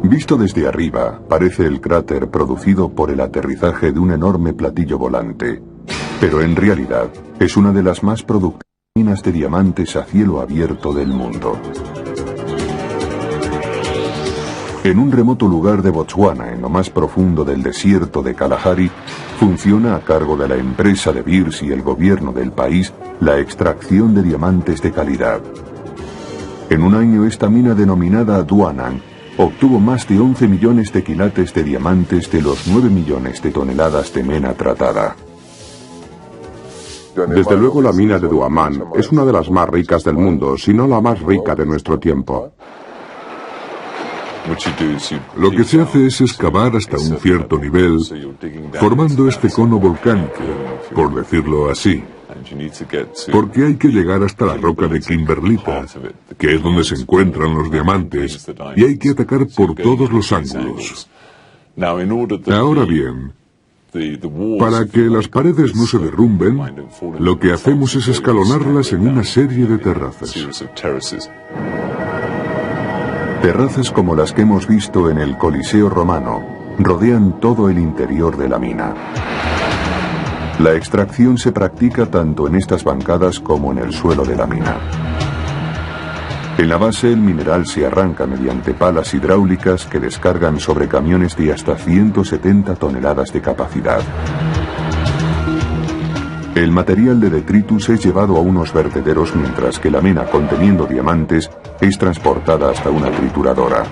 Visto desde arriba, parece el cráter producido por el aterrizaje de un enorme platillo volante, pero en realidad es una de las más productivas minas de diamantes a cielo abierto del mundo. En un remoto lugar de Botswana, en lo más profundo del desierto de Kalahari, funciona a cargo de la empresa De Beers y el gobierno del país la extracción de diamantes de calidad. En un año esta mina denominada Duanang obtuvo más de 11 millones de quilates de diamantes de los 9 millones de toneladas de mena tratada. Desde luego la mina de Duamán es una de las más ricas del mundo, si no la más rica de nuestro tiempo. Lo que se hace es excavar hasta un cierto nivel, formando este cono volcánico, por decirlo así. Porque hay que llegar hasta la roca de Kimberlita, que es donde se encuentran los diamantes, y hay que atacar por todos los ángulos. Ahora bien, para que las paredes no se derrumben, lo que hacemos es escalonarlas en una serie de terrazas. Terrazas como las que hemos visto en el Coliseo romano rodean todo el interior de la mina. La extracción se practica tanto en estas bancadas como en el suelo de la mina. En la base el mineral se arranca mediante palas hidráulicas que descargan sobre camiones de hasta 170 toneladas de capacidad. El material de detritus es llevado a unos vertederos mientras que la mena conteniendo diamantes es transportada hasta una trituradora.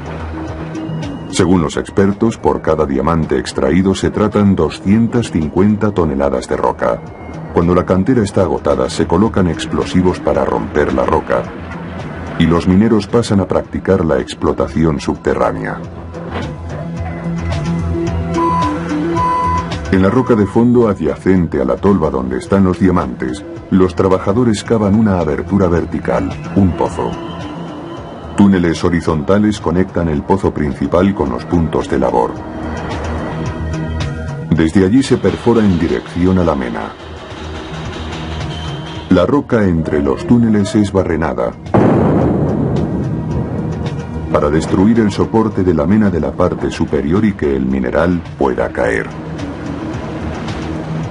Según los expertos, por cada diamante extraído se tratan 250 toneladas de roca. Cuando la cantera está agotada, se colocan explosivos para romper la roca, y los mineros pasan a practicar la explotación subterránea. En la roca de fondo adyacente a la tolva donde están los diamantes, los trabajadores cavan una abertura vertical, un pozo. Túneles horizontales conectan el pozo principal con los puntos de labor. Desde allí se perfora en dirección a la mena. La roca entre los túneles es barrenada para destruir el soporte de la mena de la parte superior y que el mineral pueda caer.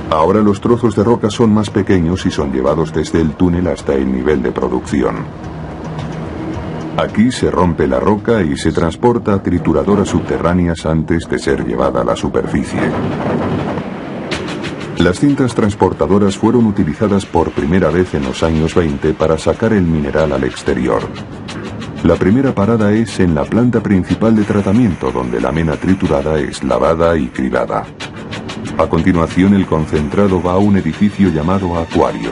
Ahora los trozos de roca son más pequeños y son llevados desde el túnel hasta el nivel de producción. Aquí se rompe la roca y se transporta a trituradoras subterráneas antes de ser llevada a la superficie. Las cintas transportadoras fueron utilizadas por primera vez en los años 20 para sacar el mineral al exterior. La primera parada es en la planta principal de tratamiento, donde la mena triturada es lavada y cribada. A continuación, el concentrado va a un edificio llamado acuario.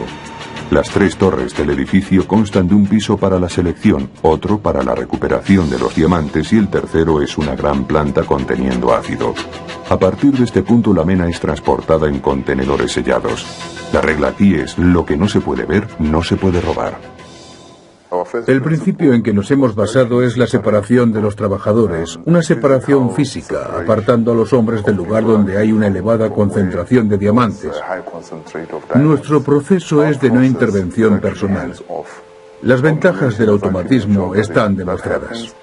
Las 3 torres del edificio constan de un piso para la selección, otro para la recuperación de los diamantes y el tercero es una gran planta conteniendo ácido. A partir de este punto la mena es transportada en contenedores sellados. La regla aquí es: lo que no se puede ver, no se puede robar. El principio en que nos hemos basado es la separación de los trabajadores, una separación física, apartando a los hombres del lugar donde hay una elevada concentración de diamantes. Nuestro proceso es de no intervención personal. Las ventajas del automatismo están demostradas.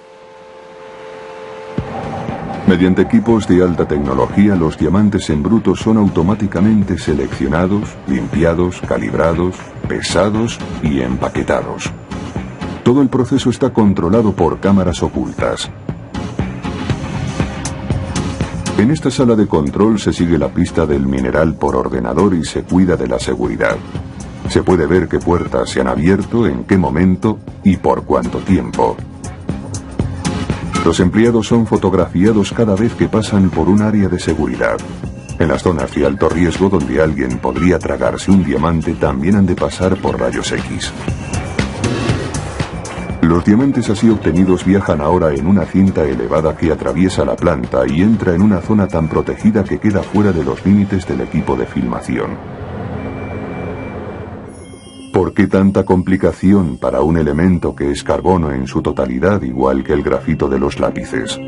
Mediante equipos de alta tecnología, los diamantes en bruto son automáticamente seleccionados, limpiados, calibrados, pesados y empaquetados. Todo el proceso está controlado por cámaras ocultas. En esta sala de control se sigue la pista del mineral por ordenador y se cuida de la seguridad. Se puede ver qué puertas se han abierto, en qué momento y por cuánto tiempo. Los empleados son fotografiados cada vez que pasan por un área de seguridad. En las zonas de alto riesgo donde alguien podría tragarse un diamante también han de pasar por rayos X. Los diamantes así obtenidos viajan ahora en una cinta elevada que atraviesa la planta y entra en una zona tan protegida que queda fuera de los límites del equipo de filmación. ¿Por qué tanta complicación para un elemento que es carbono en su totalidad, igual que el grafito de los lápices?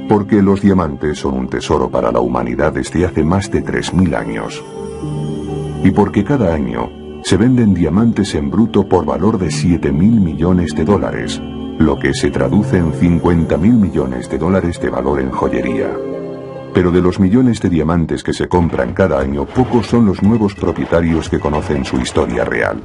Porque los diamantes son un tesoro para la humanidad desde hace más de 3000 años. Y porque cada año se venden diamantes en bruto por valor de $7.000 millones, lo que se traduce en 50.000 millones de dólares de valor en joyería. Pero de los millones de diamantes que se compran cada año, pocos son los nuevos propietarios que conocen su historia real.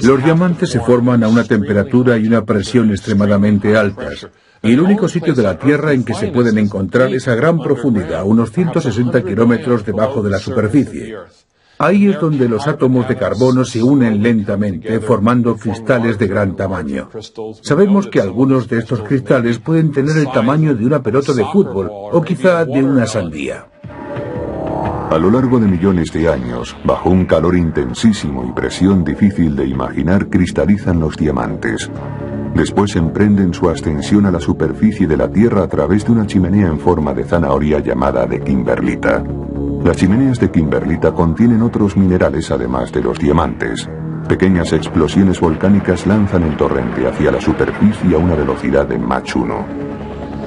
Los diamantes se forman a una temperatura y una presión extremadamente altas, y el único sitio de la Tierra en que se pueden encontrar es a gran profundidad, unos 160 kilómetros debajo de la superficie. Ahí es donde los átomos de carbono se unen lentamente, formando cristales de gran tamaño. Sabemos que algunos de estos cristales pueden tener el tamaño de una pelota de fútbol, o quizá de una sandía. A lo largo de millones de años, bajo un calor intensísimo y presión difícil de imaginar, cristalizan los diamantes. Después emprenden su ascensión a la superficie de la Tierra a través de una chimenea en forma de zanahoria llamada de kimberlita. Las chimeneas de kimberlita contienen otros minerales además de los diamantes. Pequeñas explosiones volcánicas lanzan el torrente hacia la superficie a una velocidad de Mach 1.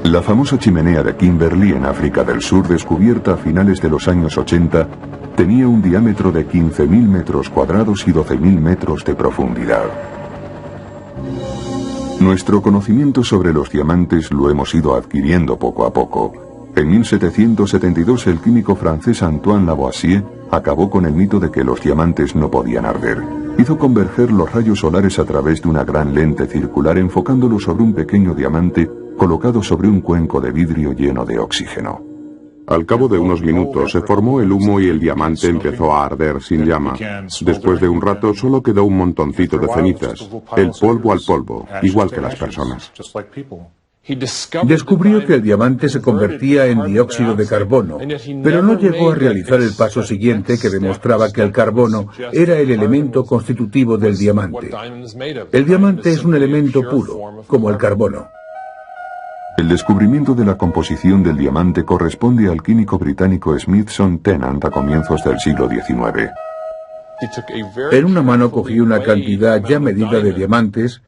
La famosa chimenea de Kimberley en África del Sur, descubierta a finales de los años 80, tenía un diámetro de 15.000 metros cuadrados y 12.000 metros de profundidad. Nuestro conocimiento sobre los diamantes lo hemos ido adquiriendo poco a poco. En 1772 el químico francés Antoine Lavoisier acabó con el mito de que los diamantes no podían arder. Hizo converger los rayos solares a través de una gran lente circular, enfocándolo sobre un pequeño diamante colocado sobre un cuenco de vidrio lleno de oxígeno. Al cabo de unos minutos se formó el humo y el diamante empezó a arder sin llama. Después de un rato solo quedó un montoncito de cenizas, el polvo al polvo, igual que las personas. Descubrió que el diamante se convertía en dióxido de carbono, pero no llegó a realizar el paso siguiente que demostraba que el carbono era el elemento constitutivo del diamante. El diamante es un elemento puro, como el carbono. El descubrimiento de la composición del diamante corresponde al químico británico Smithson Tennant a comienzos del siglo XIX. En una mano cogió una cantidad ya medida de diamantes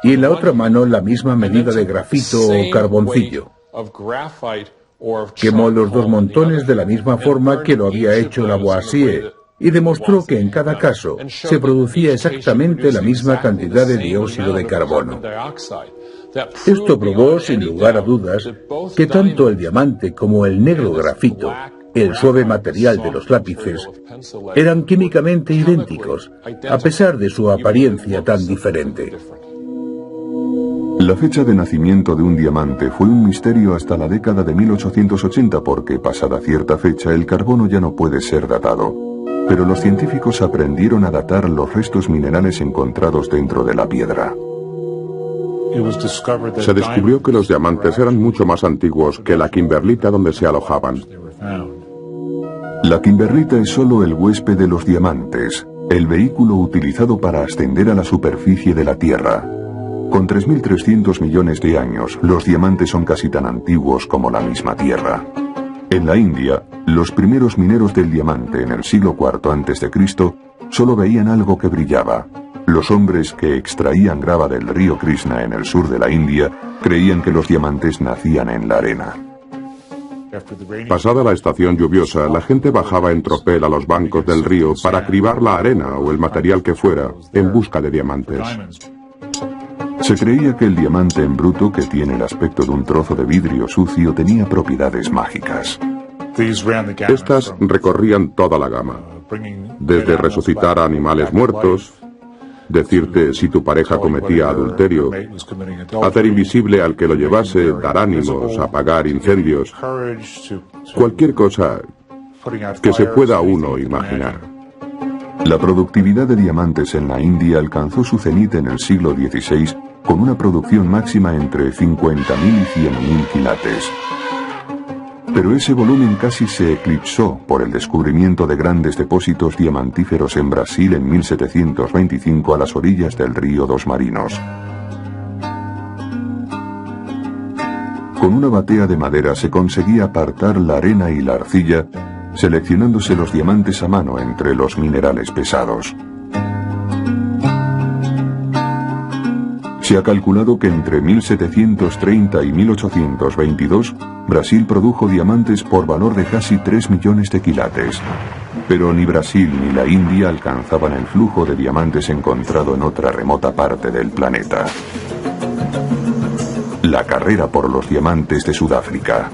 y en la otra mano la misma medida de grafito o carboncillo. Quemó los dos montones de la misma forma que lo había hecho Lavoisier y demostró que en cada caso se producía exactamente la misma cantidad de dióxido de carbono. Esto probó, sin lugar a dudas, que tanto el diamante como el negro grafito, el suave material de los lápices, eran químicamente idénticos, a pesar de su apariencia tan diferente. La fecha de nacimiento de un diamante fue un misterio hasta la década de 1880 porque, pasada cierta fecha, el carbono ya no puede ser datado. Pero los científicos aprendieron a datar los restos minerales encontrados dentro de la piedra. Se descubrió que los diamantes eran mucho más antiguos que la kimberlita donde se alojaban. La kimberlita es solo el huésped de los diamantes, el vehículo utilizado para ascender a la superficie de la Tierra. Con 3.300 millones de años, los diamantes son casi tan antiguos como la misma Tierra. En la India, los primeros mineros del diamante en el siglo IV a.C. solo veían algo que brillaba. Los hombres que extraían grava del río Krishna en el sur de la India creían que los diamantes nacían en la arena. Pasada la estación lluviosa, la gente bajaba en tropel a los bancos del río para cribar la arena o el material que fuera en busca de diamantes. Se creía que el diamante en bruto, que tiene el aspecto de un trozo de vidrio sucio, tenía propiedades mágicas. Estas recorrían toda la gama, desde resucitar a animales muertos, decirte si tu pareja cometía adulterio, hacer invisible al que lo llevase, dar ánimos, apagar incendios, cualquier cosa que se pueda uno imaginar. La productividad de diamantes en la India alcanzó su cenit en el siglo XVI con una producción máxima entre 50.000 y 100.000 quilates. Pero ese volumen casi se eclipsó por el descubrimiento de grandes depósitos diamantíferos en Brasil en 1725 a las orillas del río Dos Marinos. Con una batea de madera se conseguía apartar la arena y la arcilla, seleccionándose los diamantes a mano entre los minerales pesados. Se ha calculado que entre 1730 y 1822, Brasil produjo diamantes por valor de casi 3 millones de quilates. Pero ni Brasil ni la India alcanzaban el flujo de diamantes encontrado en otra remota parte del planeta. La carrera por los diamantes de Sudáfrica.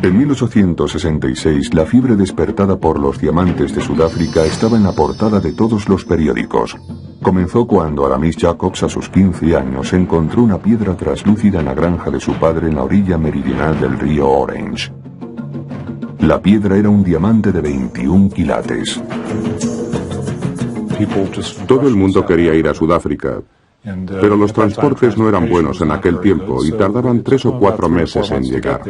En 1866, la fiebre despertada por los diamantes de Sudáfrica estaba en la portada de todos los periódicos. Comenzó cuando Aramis Jacobs, a sus 15 años, encontró una piedra traslúcida en la granja de su padre en la orilla meridional del río Orange. La piedra era un diamante de 21 quilates. Todo el mundo quería ir a Sudáfrica, pero los transportes no eran buenos en aquel tiempo y tardaban 3 o 4 meses en llegar.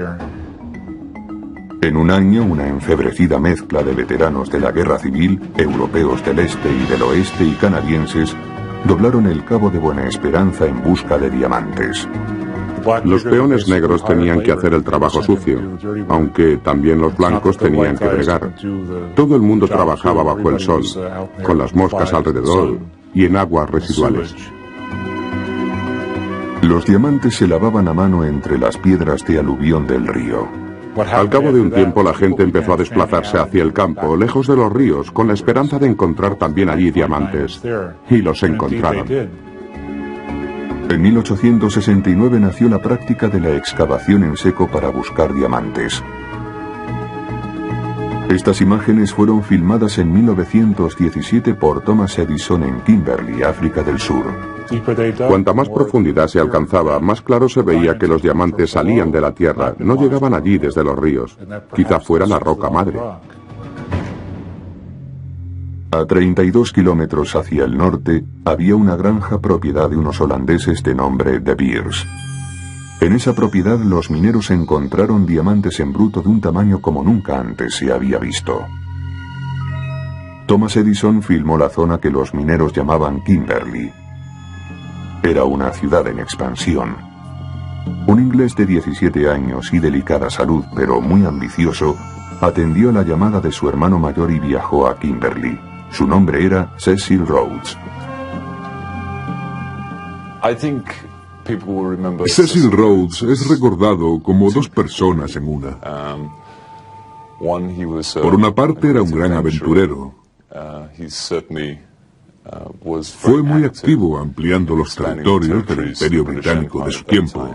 En un año, una enfebrecida mezcla de veteranos de la guerra civil, europeos del este y del oeste y canadienses, doblaron el Cabo de Buena Esperanza en busca de diamantes. Los peones negros tenían que hacer el trabajo sucio, aunque también los blancos tenían que bregar. Todo el mundo trabajaba bajo el sol, con las moscas alrededor y en aguas residuales. Los diamantes se lavaban a mano entre las piedras de aluvión del río. Al cabo de un tiempo la gente empezó a desplazarse hacia el campo, lejos de los ríos, con la esperanza de encontrar también allí diamantes. Y los encontraron. En 1869 nació la práctica de la excavación en seco para buscar diamantes. Estas imágenes fueron filmadas en 1917 por Thomas Edison en Kimberley, África del Sur. Cuanta más profundidad se alcanzaba, más claro se veía que los diamantes salían de la tierra, no llegaban allí desde los ríos. Quizá fuera la roca madre. A 32 kilómetros hacia el norte había una granja propiedad de unos holandeses de nombre De Beers. En esa propiedad los mineros encontraron diamantes en bruto de un tamaño como nunca antes se había visto. Thomas Edison filmó la zona que los mineros llamaban Kimberley. Era una ciudad en expansión. Un inglés de 17 años y delicada salud, pero muy ambicioso, atendió la llamada de su hermano mayor y viajó a Kimberley. Su nombre era Cecil Rhodes. Cecil Rhodes es recordado como dos personas en una. Por una parte era un gran aventurero. Fue muy activo ampliando los territorios del Imperio Británico de su tiempo.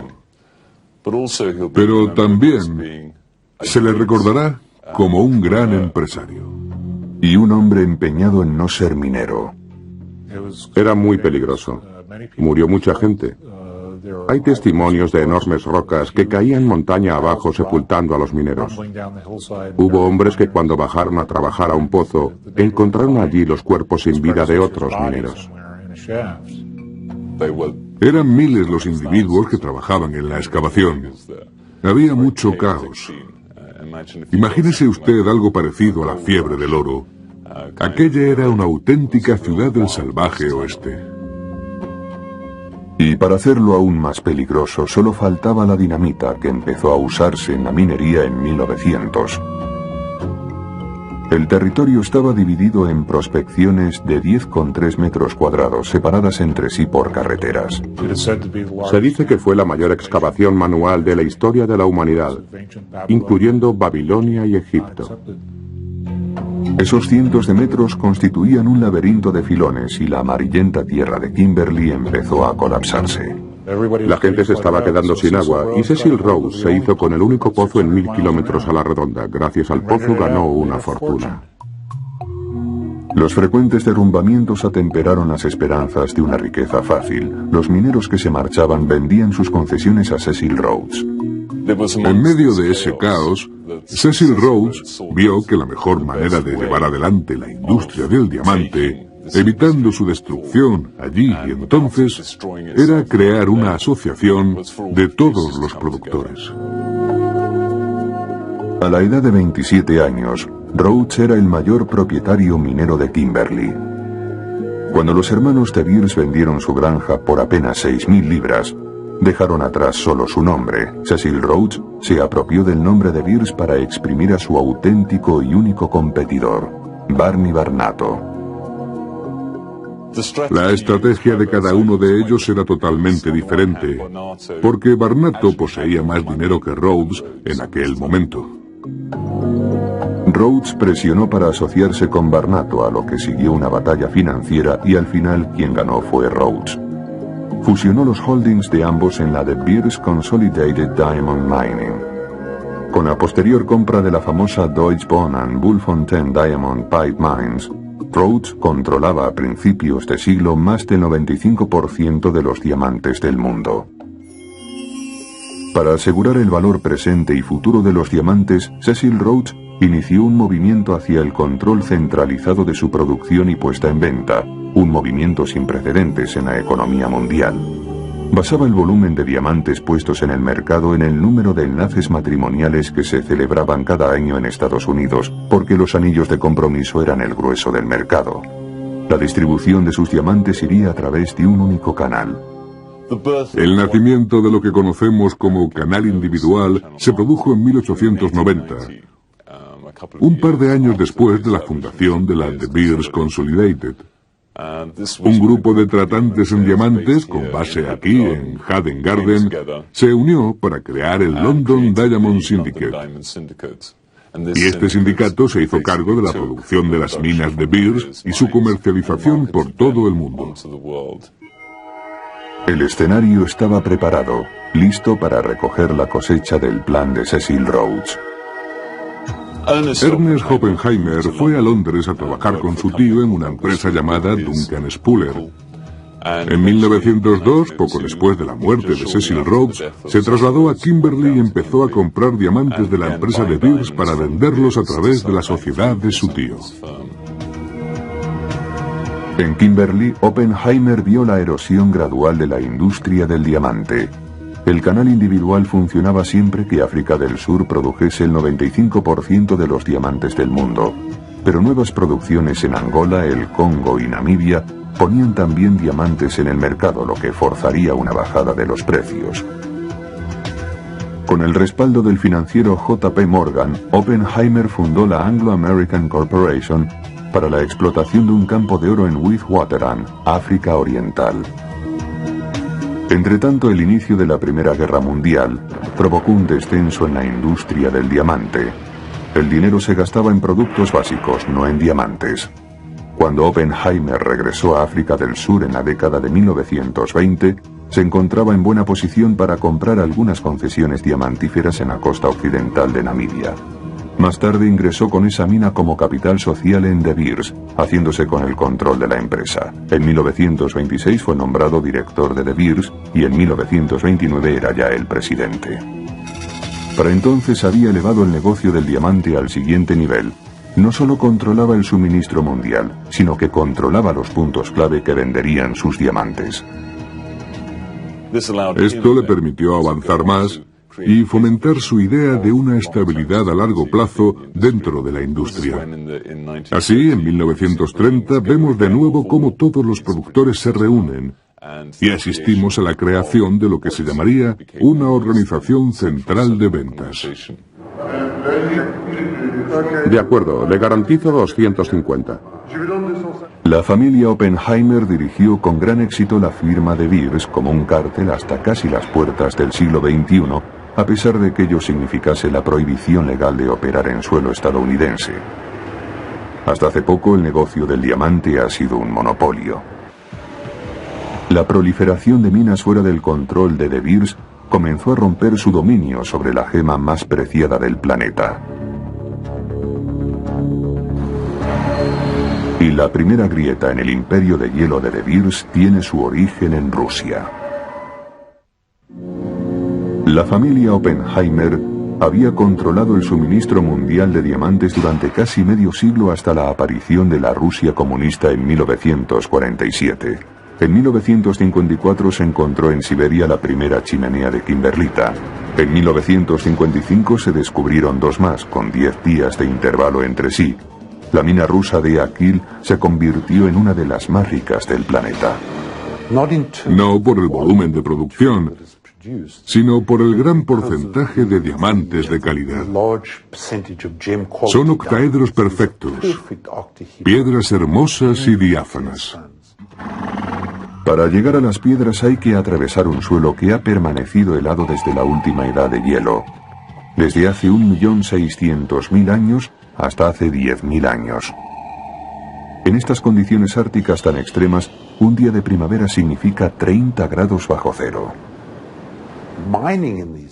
Pero también se le recordará como un gran empresario. Y un hombre empeñado en no ser minero. Era muy peligroso. Murió mucha gente. Hay testimonios de enormes rocas que caían montaña abajo sepultando a los mineros. Hubo hombres que cuando bajaron a trabajar a un pozo, encontraron allí los cuerpos sin vida de otros mineros. Eran miles los individuos que trabajaban en la excavación. Había mucho caos. Imagínese usted algo parecido a la fiebre del oro. Aquella era una auténtica ciudad del salvaje oeste. Y para hacerlo aún más peligroso, solo faltaba la dinamita que empezó a usarse en la minería en 1900. El territorio estaba dividido en prospecciones de 10,3 metros cuadrados, separadas entre sí por carreteras. Se dice que fue la mayor excavación manual de la historia de la humanidad, incluyendo Babilonia y Egipto. Esos cientos de metros constituían un laberinto de filones y la amarillenta tierra de Kimberley empezó a colapsarse. La gente se estaba quedando sin agua y Cecil Rhodes se hizo con el único pozo en 1000 kilómetros a la redonda. Gracias al pozo ganó una fortuna. Los frecuentes derrumbamientos atemperaron las esperanzas de una riqueza fácil. Los mineros que se marchaban vendían sus concesiones a Cecil Rhodes. En medio de ese caos, Cecil Rhodes vio que la mejor manera de llevar adelante la industria del diamante, evitando su destrucción allí y entonces, era crear una asociación de todos los productores. A la edad de 27 años, Rhodes era el mayor propietario minero de Kimberley. Cuando los hermanos De Beers vendieron su granja por apenas 6.000 libras, dejaron atrás solo su nombre. Cecil Rhodes se apropió del nombre De Beers para exprimir a su auténtico y único competidor, Barney Barnato. La estrategia de cada uno de ellos era totalmente diferente, porque Barnato poseía más dinero que Rhodes en aquel momento. Rhodes presionó para asociarse con Barnato, a lo que siguió una batalla financiera y al final quien ganó fue Rhodes. Fusionó los holdings de ambos en la de Beers Consolidated Diamond Mining. Con la posterior compra de la famosa Deutsche Bahn and Bulfontein Diamond Pipe Mines, Rhodes controlaba a principios de siglo más del 95% de los diamantes del mundo. Para asegurar el valor presente y futuro de los diamantes, Cecil Rhodes inició un movimiento hacia el control centralizado de su producción y puesta en venta, un movimiento sin precedentes en la economía mundial. Basaba el volumen de diamantes puestos en el mercado en el número de enlaces matrimoniales que se celebraban cada año en Estados Unidos, porque los anillos de compromiso eran el grueso del mercado. La distribución de sus diamantes iría a través de un único canal. El nacimiento de lo que conocemos como canal individual se produjo en 1890, un par de años después de la fundación de la De Beers Consolidated. Un grupo de tratantes en diamantes, con base aquí en Haddon Garden, se unió para crear el London Diamond Syndicate. Y este sindicato se hizo cargo de la producción de las minas de Beers y su comercialización por todo el mundo. El escenario estaba preparado, listo para recoger la cosecha del plan de Cecil Rhodes. Ernest Oppenheimer fue a Londres a trabajar con su tío en una empresa llamada Duncan Spuller. En 1902, poco después de la muerte de Cecil Rhodes, se trasladó a Kimberley y empezó a comprar diamantes de la empresa de Beers para venderlos a través de la sociedad de su tío. En Kimberley, Oppenheimer vio la erosión gradual de la industria del diamante. El canal individual funcionaba siempre que África del Sur produjese el 95% de los diamantes del mundo, pero nuevas producciones en Angola, el Congo y Namibia ponían también diamantes en el mercado, lo que forzaría una bajada de los precios. Con el respaldo del financiero J.P. Morgan, Oppenheimer fundó la Anglo American Corporation para la explotación de un campo de oro en Witwatersrand, África Oriental. Entretanto, el inicio de la Primera Guerra Mundial provocó un descenso en la industria del diamante. El dinero se gastaba en productos básicos, no en diamantes. Cuando Oppenheimer regresó a África del Sur en la década de 1920, se encontraba en buena posición para comprar algunas concesiones diamantíferas en la costa occidental de Namibia. Más tarde ingresó con esa mina como capital social en De Beers, haciéndose con el control de la empresa. En 1926 fue nombrado director de De Beers y en 1929 era ya el presidente. Para entonces había elevado el negocio del diamante al siguiente nivel. No solo controlaba el suministro mundial, sino que controlaba los puntos clave que venderían sus diamantes. Esto le permitió avanzar más y fomentar su idea de una estabilidad a largo plazo dentro de la industria. Así, en 1930 vemos de nuevo cómo todos los productores se reúnen y asistimos a la creación de lo que se llamaría una organización central de ventas. De acuerdo, le garantizo 250. La familia Oppenheimer dirigió con gran éxito la firma de Beers como un cártel hasta casi las puertas del siglo XXI, a pesar de que ello significase la prohibición legal de operar en suelo estadounidense. Hasta hace poco el negocio del diamante ha sido un monopolio. La proliferación de minas fuera del control de De Beers comenzó a romper su dominio sobre la gema más preciada del planeta. Y la primera grieta en el imperio de hielo de De Beers tiene su origen en Rusia. La familia Oppenheimer había controlado el suministro mundial de diamantes durante casi medio siglo hasta la aparición de la Rusia comunista en 1947. En 1954 se encontró en Siberia la primera chimenea de kimberlita. En 1955 se descubrieron dos más, con 10 días de intervalo entre sí. La mina rusa de Akil se convirtió en una de las más ricas del planeta. No por el volumen de producción, sino por el gran porcentaje de diamantes de calidad. Son octaedros perfectos, piedras hermosas y diáfanas. Para llegar a las piedras hay que atravesar un suelo que ha permanecido helado desde la última edad de hielo. desde hace 1.600.000 años hasta hace 10.000 años. En estas condiciones árticas tan extremas, un día de primavera significa 30 grados bajo cero.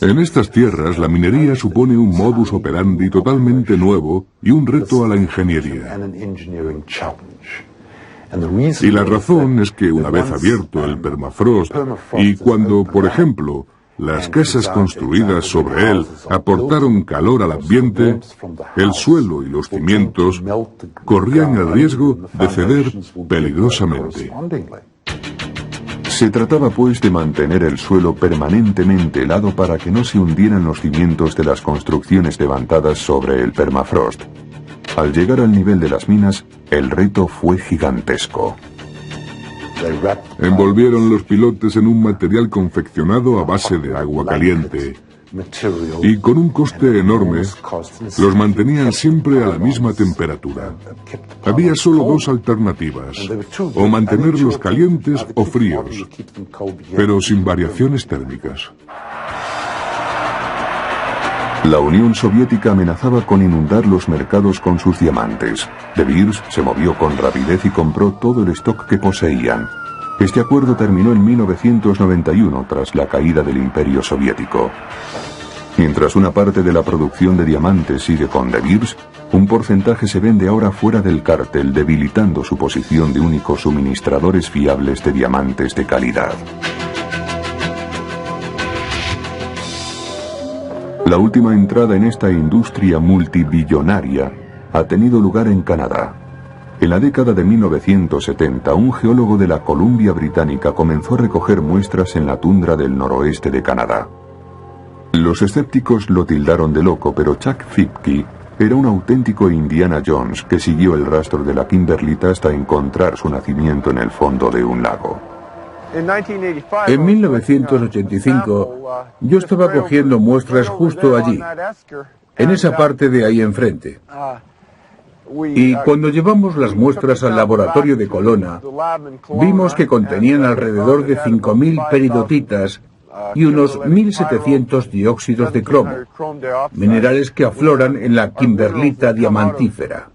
En estas tierras, la minería supone un modus operandi totalmente nuevo y un reto a la ingeniería. Y la razón es que una vez abierto el permafrost y cuando, por ejemplo, las casas construidas sobre él aportaron calor al ambiente, el suelo y los cimientos corrían el riesgo de ceder peligrosamente. Se trataba pues de mantener el suelo permanentemente helado para que no se hundieran los cimientos de las construcciones levantadas sobre el permafrost. Al llegar al nivel de las minas, el reto fue gigantesco. Envolvieron los pilotes en un material confeccionado a base de agua caliente y con un coste enorme los mantenían siempre a la misma temperatura. Había solo dos alternativas, o mantenerlos calientes o fríos, pero sin variaciones térmicas. La Unión Soviética amenazaba con inundar los mercados con sus diamantes. De Beers se movió con rapidez y compró todo el stock que poseían. Este acuerdo terminó en 1991 tras la caída del Imperio Soviético. Mientras una parte de la producción de diamantes sigue con De Beers, un porcentaje se vende ahora fuera del cártel, debilitando su posición de únicos suministradores fiables de diamantes de calidad. La última entrada en esta industria multibillonaria ha tenido lugar en Canadá. En la década de 1970, un geólogo de la Columbia Británica comenzó a recoger muestras en la tundra del noroeste de Canadá. Los escépticos lo tildaron de loco, pero Chuck Fipke era un auténtico Indiana Jones que siguió el rastro de la kimberlita hasta encontrar su nacimiento en el fondo de un lago. En 1985, yo estaba cogiendo muestras justo allí, en esa parte de ahí enfrente. Y cuando llevamos las muestras al laboratorio de Kelowna, vimos que contenían alrededor de 5.000 peridotitas y unos 1.700 dióxidos de cromo, minerales que afloran en la kimberlita diamantífera.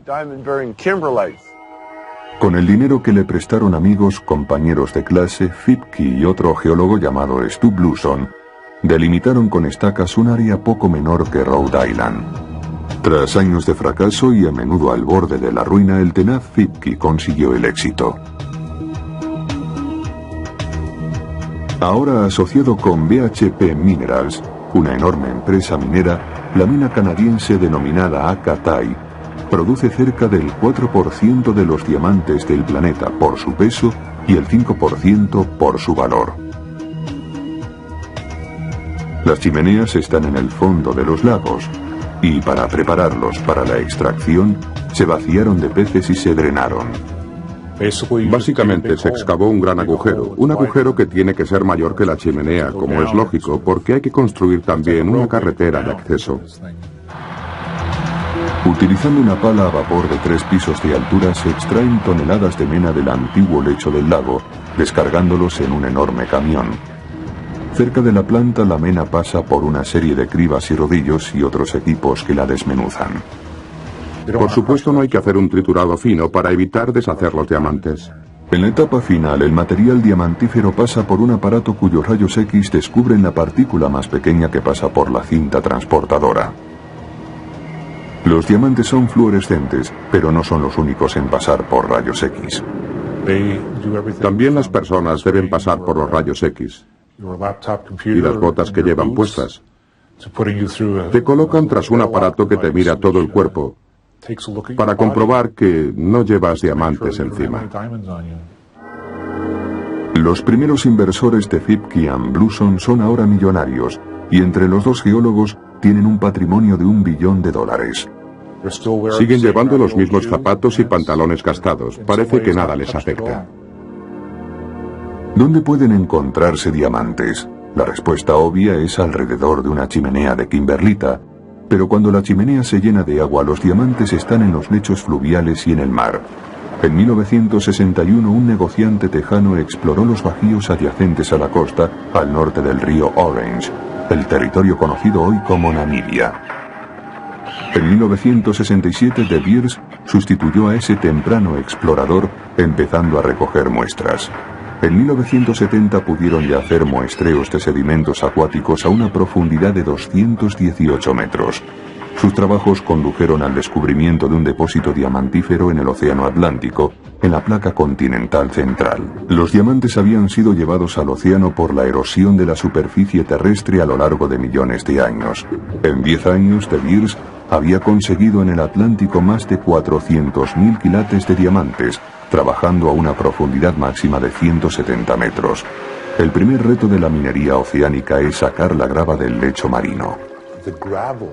Con el dinero que le prestaron amigos, compañeros de clase, Fipke y otro geólogo llamado Stu Bluson, delimitaron con estacas un área poco menor que Rhode Island. Tras años de fracaso y a menudo al borde de la ruina, el tenaz Fipke consiguió el éxito. Ahora asociado con BHP Minerals, una enorme empresa minera, la mina canadiense denominada Acatai produce cerca del 4% de los diamantes del planeta por su peso y el 5% por su valor. Las chimeneas están en el fondo de los lagos y para prepararlos para la extracción se vaciaron de peces y se drenaron. Básicamente se excavó un gran agujero, un agujero que tiene que ser mayor que la chimenea, como es lógico, porque hay que construir también una carretera de acceso. Utilizando una pala a vapor de 3 pisos de altura se extraen toneladas de mena del antiguo lecho del lago, descargándolos en un enorme camión. Cerca de la planta la mena pasa por una serie de cribas y rodillos y otros equipos que la desmenuzan. Por supuesto no hay que hacer un triturado fino para evitar deshacer los diamantes. En la etapa final, el material diamantífero pasa por un aparato cuyos rayos X descubren la partícula más pequeña que pasa por la cinta transportadora. Los diamantes son fluorescentes, pero no son los únicos en pasar por rayos X. También las personas deben pasar por los rayos X. Y las botas que llevan puestas te colocan tras un aparato que te mira todo el cuerpo para comprobar que no llevas diamantes encima. Los primeros inversores de Fipke y Bluson son ahora millonarios y entre los dos geólogos tienen un patrimonio de $1 billón. Siguen llevando los mismos zapatos y pantalones gastados. Parece que nada les afecta. ¿Dónde pueden encontrarse diamantes? La respuesta obvia es alrededor de una chimenea de kimberlita, pero cuando la chimenea se llena de agua, los diamantes están en los lechos fluviales y en el mar. En 1961, un negociante tejano exploró los bajíos adyacentes a la costa, al norte del río Orange. el territorio conocido hoy como Namibia. En 1967 De Beers sustituyó a ese temprano explorador empezando a recoger muestras. En 1970 pudieron ya hacer muestreos de sedimentos acuáticos a una profundidad de 218 metros. Sus trabajos condujeron al descubrimiento de un depósito diamantífero en el Océano Atlántico, en la placa continental central. Los diamantes habían sido llevados al océano por la erosión de la superficie terrestre a lo largo de millones de años. En 10 años, De Beers había conseguido en el Atlántico más de 400.000 quilates de diamantes, trabajando a una profundidad máxima de 170 metros. El primer reto de la minería oceánica es sacar la grava del lecho marino.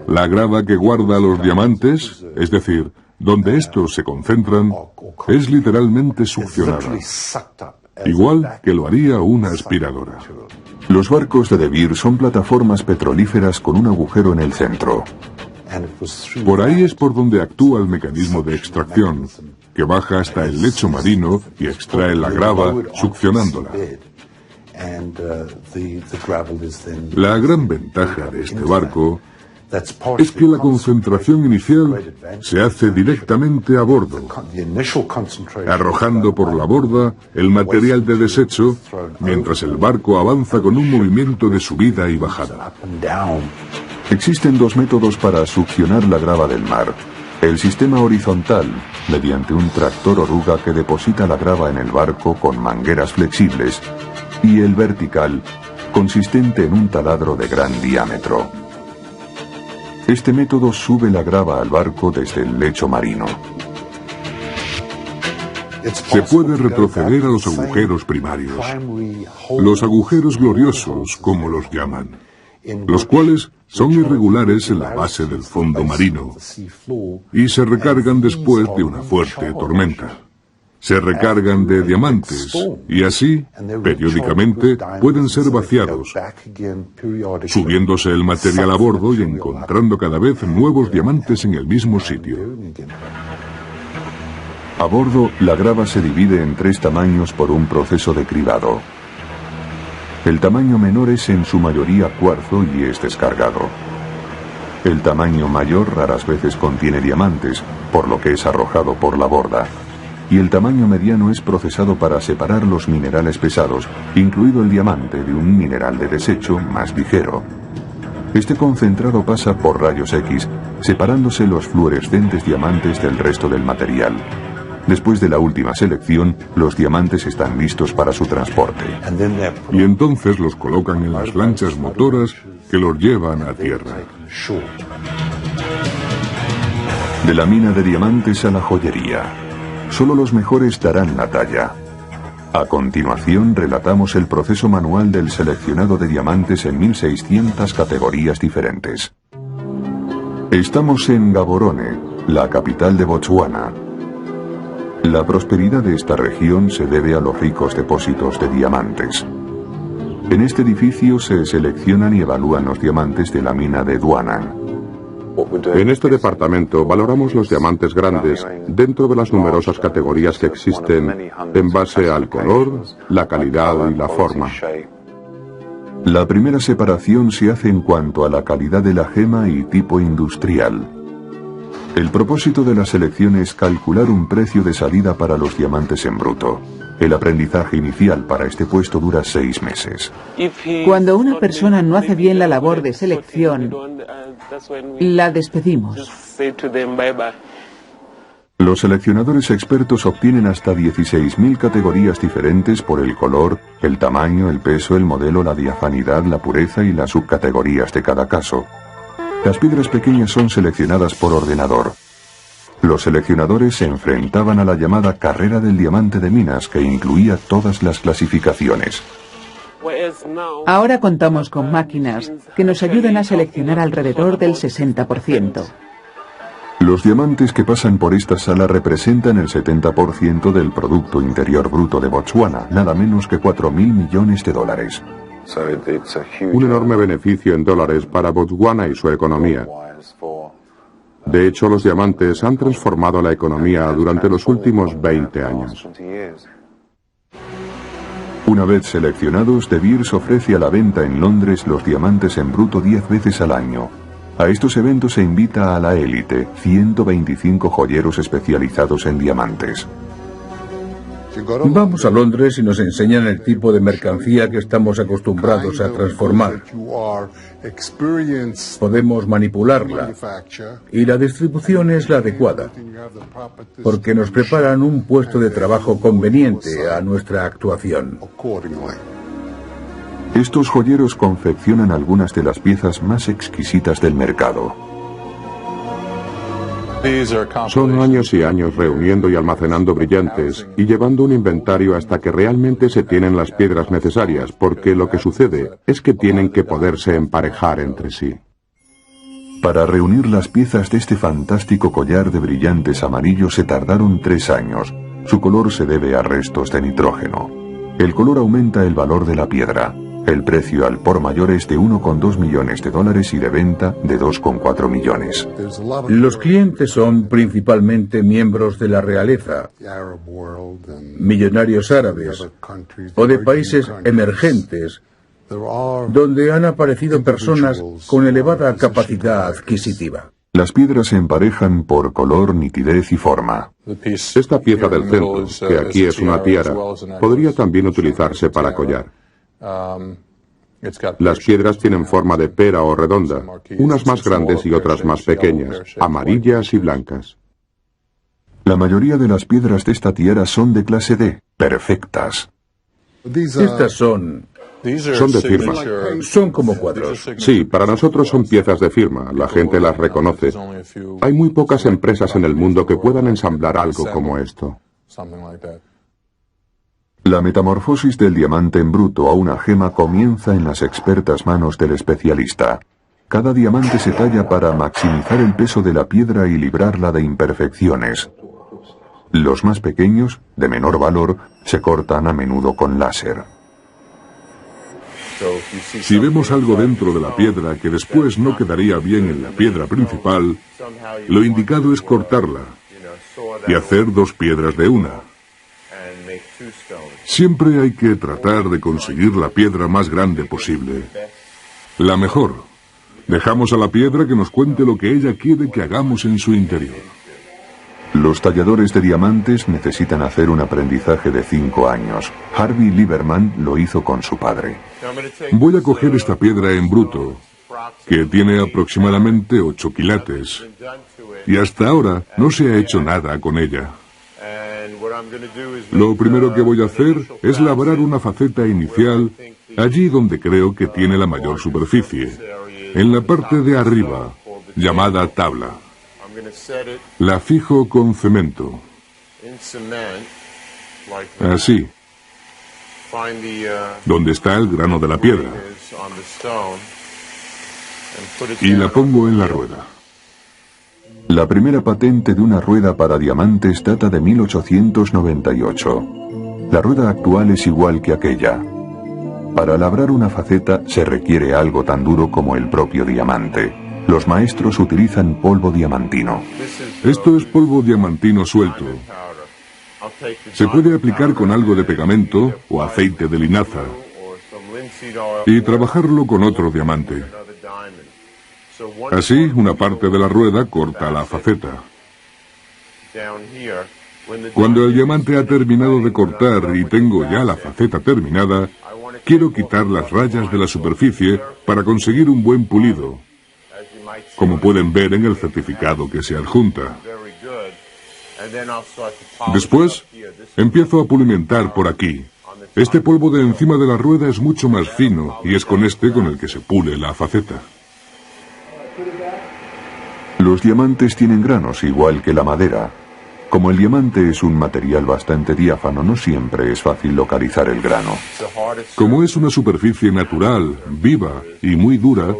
La grava que guarda los diamantes, es decir, donde estos se concentran, es literalmente succionada, igual que lo haría una aspiradora. Los barcos de Beers son plataformas petrolíferas con un agujero en el centro. Por ahí es por donde actúa el mecanismo de extracción, que baja hasta el lecho marino y extrae la grava, succionándola. La gran ventaja de este barco es que la concentración inicial se hace directamente a bordo, arrojando por la borda el material de desecho, mientras el barco avanza con un movimiento de subida y bajada. Existen dos métodos para succionar la grava del mar. El sistema horizontal, mediante un tractor oruga que deposita la grava en el barco con mangueras flexibles, y el vertical, consistente en un taladro de gran diámetro. Este método sube la grava al barco desde el lecho marino. Se puede retroceder a los agujeros primarios, los agujeros gloriosos, como los llaman, los cuales son irregulares en la base del fondo marino y se recargan después de una fuerte tormenta. Se recargan de diamantes y así, periódicamente, pueden ser vaciados, subiéndose el material a bordo y encontrando cada vez nuevos diamantes en el mismo sitio. A bordo, la grava se divide en 3 tamaños por un proceso de cribado. El tamaño menor es en su mayoría cuarzo y es descargado. El tamaño mayor raras veces contiene diamantes, por lo que es arrojado por la borda. Y el tamaño mediano es procesado para separar los minerales pesados, incluido el diamante, de un mineral de desecho más ligero. Este concentrado pasa por rayos X, separándose los fluorescentes diamantes del resto del material. Después de la última selección, los diamantes están listos para su transporte. Y entonces los colocan en las lanchas motoras que los llevan a tierra. De la mina de diamantes a la joyería. Solo los mejores darán la talla. A continuación, relatamos el proceso manual del seleccionado de diamantes en 1600 categorías diferentes. Estamos en Gaborone, la capital de Botswana. La prosperidad de esta región se debe a los ricos depósitos de diamantes. En este edificio se seleccionan y evalúan los diamantes de la mina de Duanan. En este departamento valoramos los diamantes grandes dentro de las numerosas categorías que existen en base al color, la calidad y la forma. La primera separación se hace en cuanto a la calidad de la gema y tipo industrial. El propósito de la selección es calcular un precio de salida para los diamantes en bruto. El aprendizaje inicial para este puesto dura 6 meses. Cuando una persona no hace bien la labor de selección, la despedimos. Los seleccionadores expertos obtienen hasta 16.000 categorías diferentes por el color, el tamaño, el peso, el modelo, la diafanidad, la pureza y las subcategorías de cada caso. Las piedras pequeñas son seleccionadas por ordenador. Los seleccionadores se enfrentaban a la llamada carrera del diamante de minas, que incluía todas las clasificaciones. Ahora contamos con máquinas que nos ayudan a seleccionar alrededor del 60%. Los diamantes que pasan por esta sala representan el 70% del Producto Interior Bruto de Botswana, nada menos que 4.000 millones de dólares. Un enorme beneficio en dólares para Botswana y su economía. De hecho, los diamantes han transformado la economía durante los últimos 20 años. Una vez seleccionados, De Beers ofrece a la venta en Londres los diamantes en bruto 10 veces al año. A estos eventos se invita a la élite, 125 joyeros especializados en diamantes. Vamos a Londres y nos enseñan el tipo de mercancía que estamos acostumbrados a transformar. Podemos manipularla y la distribución es la adecuada, porque nos preparan un puesto de trabajo conveniente a nuestra actuación. Estos joyeros confeccionan algunas de las piezas más exquisitas del mercado. Son años y años reuniendo y almacenando brillantes y llevando un inventario hasta que realmente se tienen las piedras necesarias, porque lo que sucede es que tienen que poderse emparejar entre sí. Para reunir las piezas de este fantástico collar de brillantes amarillos se tardaron 3 años. Su color se debe a restos de nitrógeno. El color aumenta el valor de la piedra. El precio al por mayor es de $1,2 millones y de venta de $2,4 millones. Los clientes son principalmente miembros de la realeza, millonarios árabes o de países emergentes, donde han aparecido personas con elevada capacidad adquisitiva. Las piedras se emparejan por color, nitidez y forma. Esta pieza del centro, que aquí es una tiara, podría también utilizarse para collar. Las piedras tienen forma de pera o redonda, unas más grandes y otras más pequeñas, amarillas y blancas. La mayoría de las piedras de esta tiara son de clase D, perfectas. Estas son de firma. Son como cuadros. Sí, para nosotros son piezas de firma, la gente las reconoce. Hay muy pocas empresas en el mundo que puedan ensamblar algo como esto. La metamorfosis del diamante en bruto a una gema comienza en las expertas manos del especialista. Cada diamante se talla para maximizar el peso de la piedra y librarla de imperfecciones. Los más pequeños, de menor valor, se cortan a menudo con láser. Si vemos algo dentro de la piedra que después no quedaría bien en la piedra principal, lo indicado es cortarla y hacer 2 piedras de una. Siempre hay que tratar de conseguir la piedra más grande posible. La mejor. Dejamos a la piedra que nos cuente lo que ella quiere que hagamos en su interior. Los talladores de diamantes necesitan hacer un aprendizaje de 5 años. Harvey Lieberman lo hizo con su padre. Voy a coger esta piedra en bruto, que tiene aproximadamente 8 quilates, y hasta ahora no se ha hecho nada con ella. Lo primero que voy a hacer es labrar una faceta inicial allí donde creo que tiene la mayor superficie, en la parte de arriba, llamada tabla. La fijo con cemento. Así. Donde está el grano de la piedra. Y la pongo en la rueda. La primera patente de una rueda para diamantes data de 1898. La rueda actual es igual que aquella. Para labrar una faceta se requiere algo tan duro como el propio diamante. Los maestros utilizan polvo diamantino. Esto es polvo diamantino suelto. Se puede aplicar con algo de pegamento o aceite de linaza y trabajarlo con otro diamante. Así, una parte de la rueda corta la faceta. Cuando el diamante ha terminado de cortar y tengo ya la faceta terminada, quiero quitar las rayas de la superficie para conseguir un buen pulido, como pueden ver en el certificado que se adjunta. Después, empiezo a pulimentar por aquí. Este polvo de encima de la rueda es mucho más fino y es con este con el que se pule la faceta. Los diamantes tienen granos igual que la madera. Como el diamante es un material bastante diáfano, no siempre es fácil localizar el grano. Como es una superficie natural, viva y muy dura,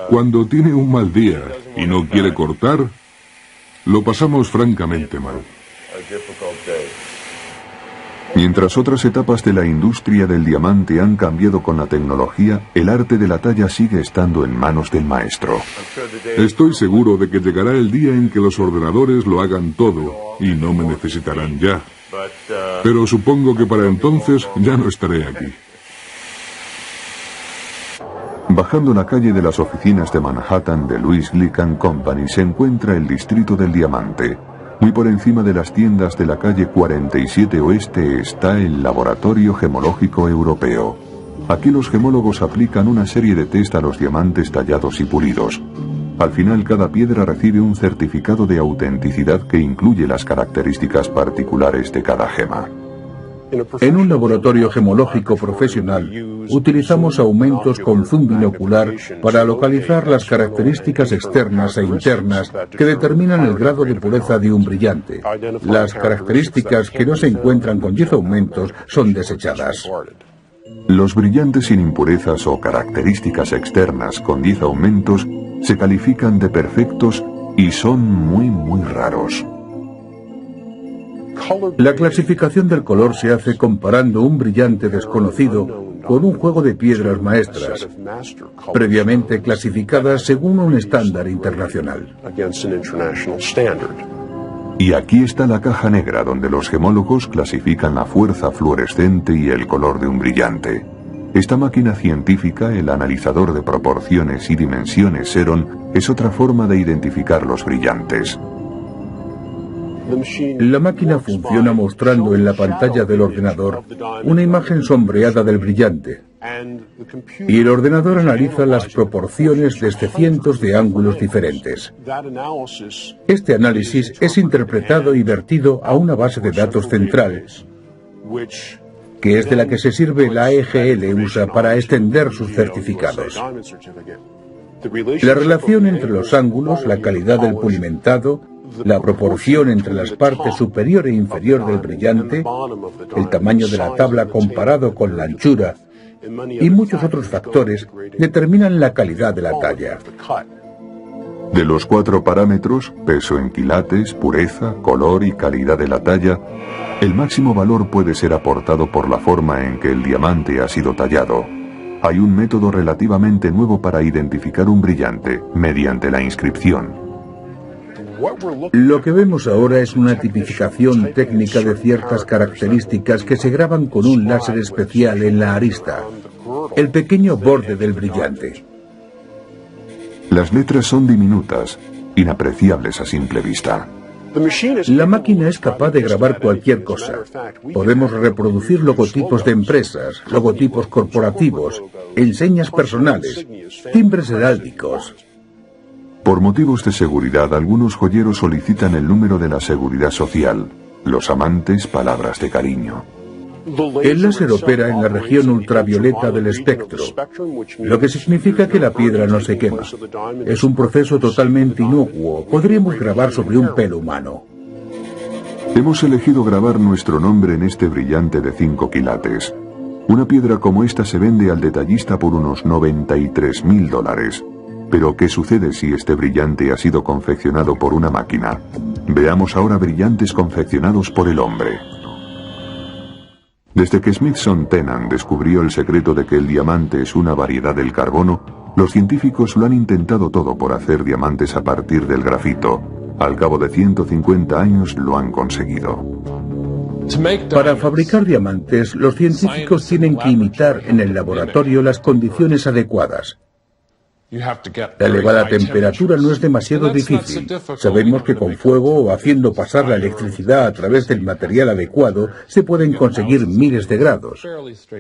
cuando tiene un mal día y no quiere cortar, lo pasamos francamente mal. Mientras otras etapas de la industria del diamante han cambiado con la tecnología, el arte de la talla sigue estando en manos del maestro. Estoy seguro de que llegará el día en que los ordenadores lo hagan todo y no me necesitarán ya. Pero supongo que para entonces ya no estaré aquí. Bajando la calle de las oficinas de Manhattan de Louis Glick & Company se encuentra el Distrito del Diamante. Muy por encima de las tiendas de la calle 47 Oeste está el Laboratorio Gemológico Europeo. Aquí los gemólogos aplican una serie de test a los diamantes tallados y pulidos. Al final cada piedra recibe un certificado de autenticidad que incluye las características particulares de cada gema. En un laboratorio gemológico profesional, utilizamos aumentos con zoom binocular para localizar las características externas e internas que determinan el grado de pureza de un brillante. Las características que no se encuentran con 10 aumentos son desechadas. Los brillantes sin impurezas o características externas con 10 aumentos se califican de perfectos y son muy raros. La clasificación del color se hace comparando un brillante desconocido con un juego de piedras maestras, previamente clasificadas según un estándar internacional. Y aquí está la caja negra donde los gemólogos clasifican la fuerza fluorescente y el color de un brillante. Esta máquina científica, el analizador de proporciones y dimensiones Xeron, es otra forma de identificar los brillantes. La máquina funciona mostrando en la pantalla del ordenador una imagen sombreada del brillante, y el ordenador analiza las proporciones desde cientos de ángulos diferentes. Este análisis es interpretado y vertido a una base de datos central, que es de la que se sirve la AEGL USA para extender sus certificados. La relación entre los ángulos, la calidad del pulimentado, la proporción entre las partes superior e inferior del brillante, el tamaño de la tabla comparado con la anchura y muchos otros factores determinan la calidad de la talla. De los 4 parámetros, peso en quilates, pureza, color y calidad de la talla, el máximo valor puede ser aportado por la forma en que el diamante ha sido tallado. Hay un método relativamente nuevo para identificar un brillante, mediante la inscripción. Lo que vemos ahora es una tipificación técnica de ciertas características que se graban con un láser especial en la arista, el pequeño borde del brillante. Las letras son diminutas, inapreciables a simple vista. La máquina es capaz de grabar cualquier cosa. Podemos reproducir logotipos de empresas, logotipos corporativos, enseñas personales, timbres heráldicos. Por motivos de seguridad, algunos joyeros solicitan el número de la seguridad social. Los amantes, palabras de cariño. El láser opera en la región ultravioleta del espectro, lo que significa que la piedra no se quema. Es un proceso totalmente inocuo. Podríamos grabar sobre un pelo humano. Hemos elegido grabar nuestro nombre en este brillante de 5 quilates. Una piedra como esta se vende al detallista por unos $93.000. Pero, ¿qué sucede si este brillante ha sido confeccionado por una máquina? Veamos ahora brillantes confeccionados por el hombre. Desde que Smithson Tennant descubrió el secreto de que el diamante es una variedad del carbono, los científicos lo han intentado todo por hacer diamantes a partir del grafito. Al cabo de 150 años lo han conseguido. Para fabricar diamantes, los científicos tienen que imitar en el laboratorio las condiciones adecuadas. La elevada temperatura no es demasiado difícil. Sabemos que con fuego o haciendo pasar la electricidad a través del material adecuado se pueden conseguir miles de grados.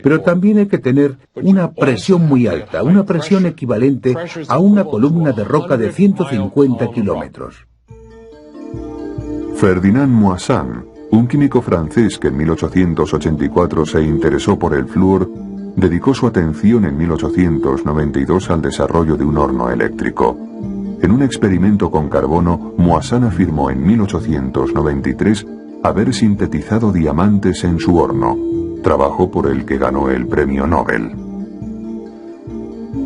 Pero también hay que tener una presión muy alta, una presión equivalente a una columna de roca de 150 kilómetros. Ferdinand Moissan, un químico francés que en 1884 se interesó por el flúor, dedicó su atención en 1892 al desarrollo de un horno eléctrico. En un experimento con carbono, Moissan afirmó en 1893 haber sintetizado diamantes en su horno, trabajo por el que ganó el premio Nobel.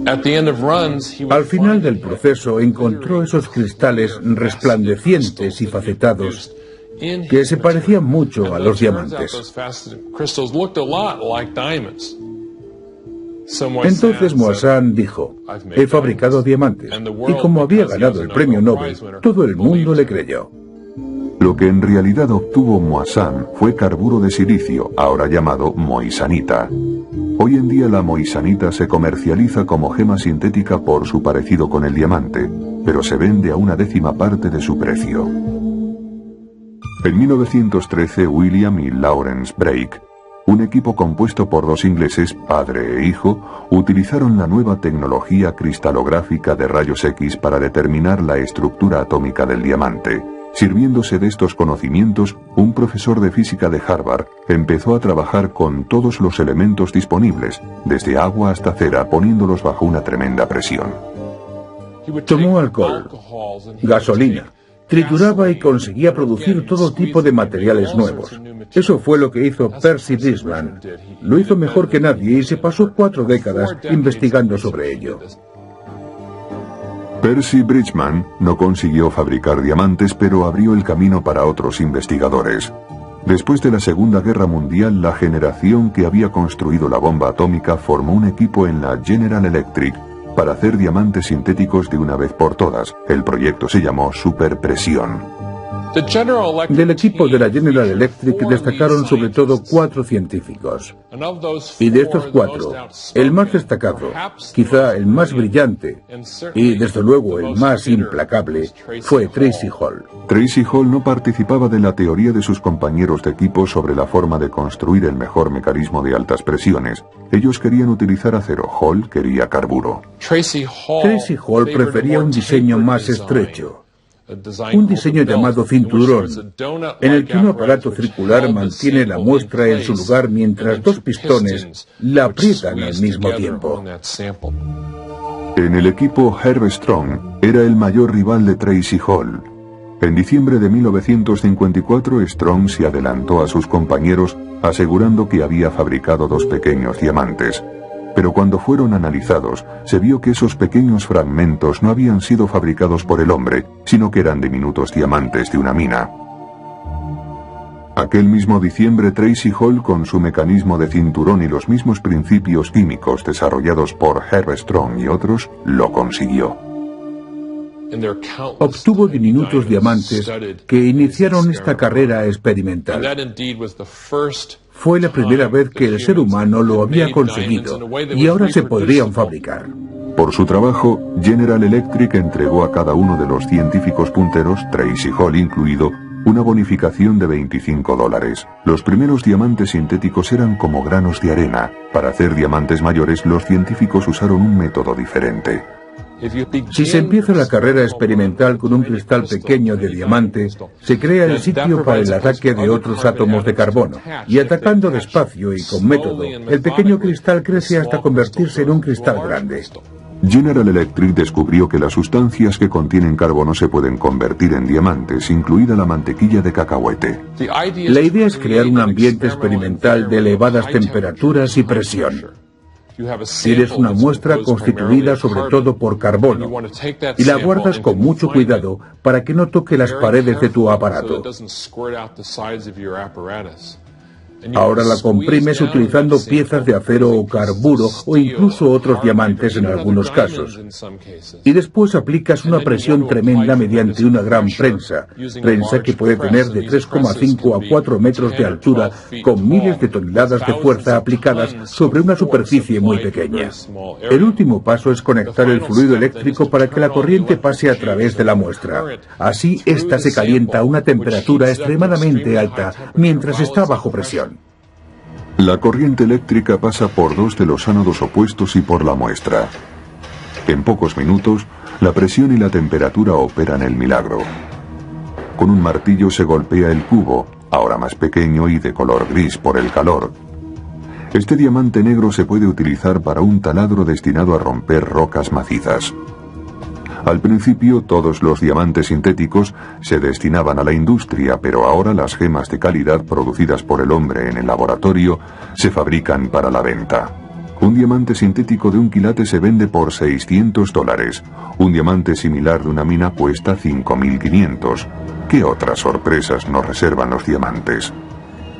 Al final del proceso encontró esos cristales resplandecientes y facetados que se parecían mucho a los diamantes. Entonces Moissan dijo: he fabricado diamantes, y como había ganado el premio Nobel, todo el mundo le creyó. Lo que en realidad obtuvo Moissan fue carburo de silicio, ahora llamado moisanita. Hoy en día la moisanita se comercializa como gema sintética por su parecido con el diamante, pero se vende a una décima parte de su precio. En 1913, William y Lawrence Brake, un equipo compuesto por dos ingleses, padre e hijo, utilizaron la nueva tecnología cristalográfica de rayos X para determinar la estructura atómica del diamante. Sirviéndose de estos conocimientos, un profesor de física de Harvard empezó a trabajar con todos los elementos disponibles, desde agua hasta cera, poniéndolos bajo una tremenda presión. Tomó alcohol, gasolina, trituraba y conseguía producir todo tipo de materiales nuevos. Eso fue lo que hizo Percy Bridgman. Lo hizo mejor que nadie y se pasó 4 décadas investigando sobre ello. Percy Bridgman no consiguió fabricar diamantes, pero abrió el camino para otros investigadores. Después de la Segunda Guerra Mundial, la generación que había construido la bomba atómica formó un equipo en la General Electric para hacer diamantes sintéticos de una vez por todas. El proyecto se llamó Superpresión. Del equipo de la General Electric destacaron sobre todo 4 científicos. Y de estos 4, el más destacado, quizá el más brillante y desde luego el más implacable, fue Tracy Hall. Tracy Hall no participaba de la teoría de sus compañeros de equipo sobre la forma de construir el mejor mecanismo de altas presiones. Ellos querían utilizar acero, Hall quería carburo. Tracy Hall prefería un diseño más estrecho. Un diseño llamado cinturón, en el que un aparato circular mantiene la muestra en su lugar mientras 2 pistones la aprietan al mismo tiempo. En el equipo, Herb Strong era el mayor rival de Tracy Hall. En diciembre de 1954, Strong se adelantó a sus compañeros asegurando que había fabricado 2 pequeños diamantes. Pero cuando fueron analizados, se vio que esos pequeños fragmentos no habían sido fabricados por el hombre, sino que eran diminutos diamantes de una mina. Aquel mismo diciembre, Tracy Hall, con su mecanismo de cinturón y los mismos principios químicos desarrollados por Herb Strong y otros, lo consiguió. Obtuvo diminutos diamantes que iniciaron esta carrera experimental. Fue la primera vez que el ser humano lo había conseguido y ahora se podrían fabricar. Por su trabajo, General Electric entregó a cada uno de los científicos punteros, Tracy Hall incluido, una bonificación de $25. Los primeros diamantes sintéticos eran como granos de arena. Para hacer diamantes mayores, los científicos usaron un método diferente. Si se empieza la carrera experimental con un cristal pequeño de diamante, se crea el sitio para el ataque de otros átomos de carbono, y atacando despacio y con método, el pequeño cristal crece hasta convertirse en un cristal grande. General Electric descubrió que las sustancias que contienen carbono se pueden convertir en diamantes, incluida la mantequilla de cacahuete. La idea es crear un ambiente experimental de elevadas temperaturas y presión. Tienes una muestra constituida sobre todo por carbono y la guardas con mucho cuidado para que no toque las paredes de tu aparato. Ahora la comprimes utilizando piezas de acero o carburo o incluso otros diamantes en algunos casos. Y después aplicas una presión tremenda mediante una gran prensa que puede tener de 3,5 a 4 metros de altura con miles de toneladas de fuerza aplicadas sobre una superficie muy pequeña. El último paso es conectar el fluido eléctrico para que la corriente pase a través de la muestra. Así, ésta se calienta a una temperatura extremadamente alta mientras está bajo presión. La corriente eléctrica pasa por 2 de los ánodos opuestos y por la muestra. En pocos minutos, la presión y la temperatura operan el milagro. Con un martillo se golpea el cubo, ahora más pequeño y de color gris por el calor. Este diamante negro se puede utilizar para un taladro destinado a romper rocas macizas. Al principio, todos los diamantes sintéticos se destinaban a la industria, pero ahora las gemas de calidad producidas por el hombre en el laboratorio se fabrican para la venta. Un diamante sintético de 1 quilate se vende por $600. Un diamante similar de una mina cuesta $5.500. ¿Qué otras sorpresas nos reservan los diamantes?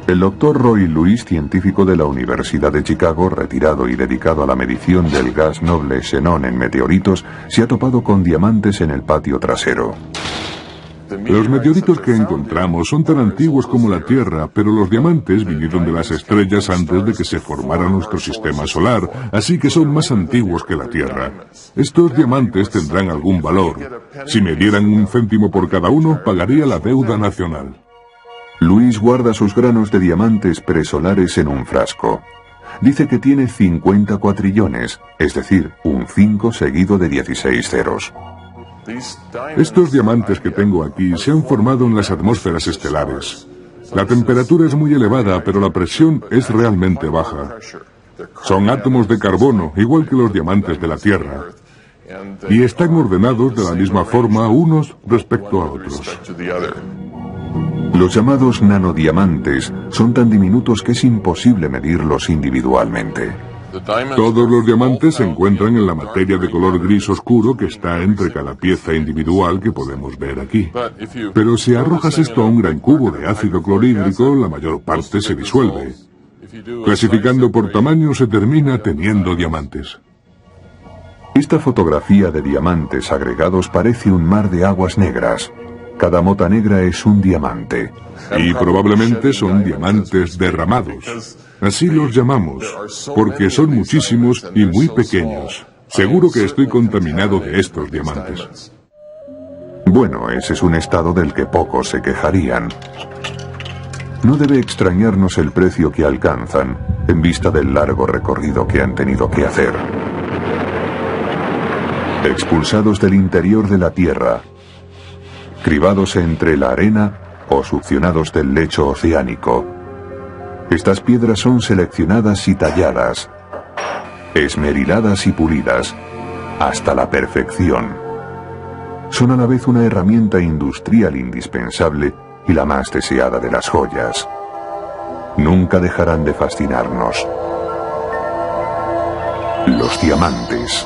El Dr. Roy Lewis, científico de la Universidad de Chicago, retirado y dedicado a la medición del gas noble xenón en meteoritos, se ha topado con diamantes en el patio trasero. Los meteoritos que encontramos son tan antiguos como la Tierra, pero los diamantes vinieron de las estrellas antes de que se formara nuestro sistema solar, así que son más antiguos que la Tierra. Estos diamantes tendrán algún valor. Si me dieran 1 céntimo por cada uno, pagaría la deuda nacional. Luis guarda sus granos de diamantes presolares en un frasco. Dice que tiene 50 cuatrillones, es decir, un 5 seguido de 16 ceros. Estos diamantes que tengo aquí se han formado en las atmósferas estelares. La temperatura es muy elevada, pero la presión es realmente baja. Son átomos de carbono, igual que los diamantes de la Tierra. Y están ordenados de la misma forma unos respecto a otros. Los llamados nanodiamantes son tan diminutos que es imposible medirlos individualmente. Todos los diamantes se encuentran en la materia de color gris oscuro que está entre cada pieza individual que podemos ver aquí. Pero si arrojas esto a un gran cubo de ácido clorhídrico, la mayor parte se disuelve. Clasificando por tamaño se termina teniendo diamantes. Esta fotografía de diamantes agregados parece un mar de aguas negras. Cada mota negra es un diamante. Y probablemente son diamantes derramados. Así los llamamos, porque son muchísimos y muy pequeños. Seguro que estoy contaminado de estos diamantes. Bueno, ese es un estado del que pocos se quejarían. No debe extrañarnos el precio que alcanzan, en vista del largo recorrido que han tenido que hacer. Expulsados del interior de la Tierra, cribados entre la arena o succionados del lecho oceánico. Estas piedras son seleccionadas y talladas, esmeriladas y pulidas, hasta la perfección. Son a la vez una herramienta industrial indispensable y la más deseada de las joyas. Nunca dejarán de fascinarnos. Los diamantes.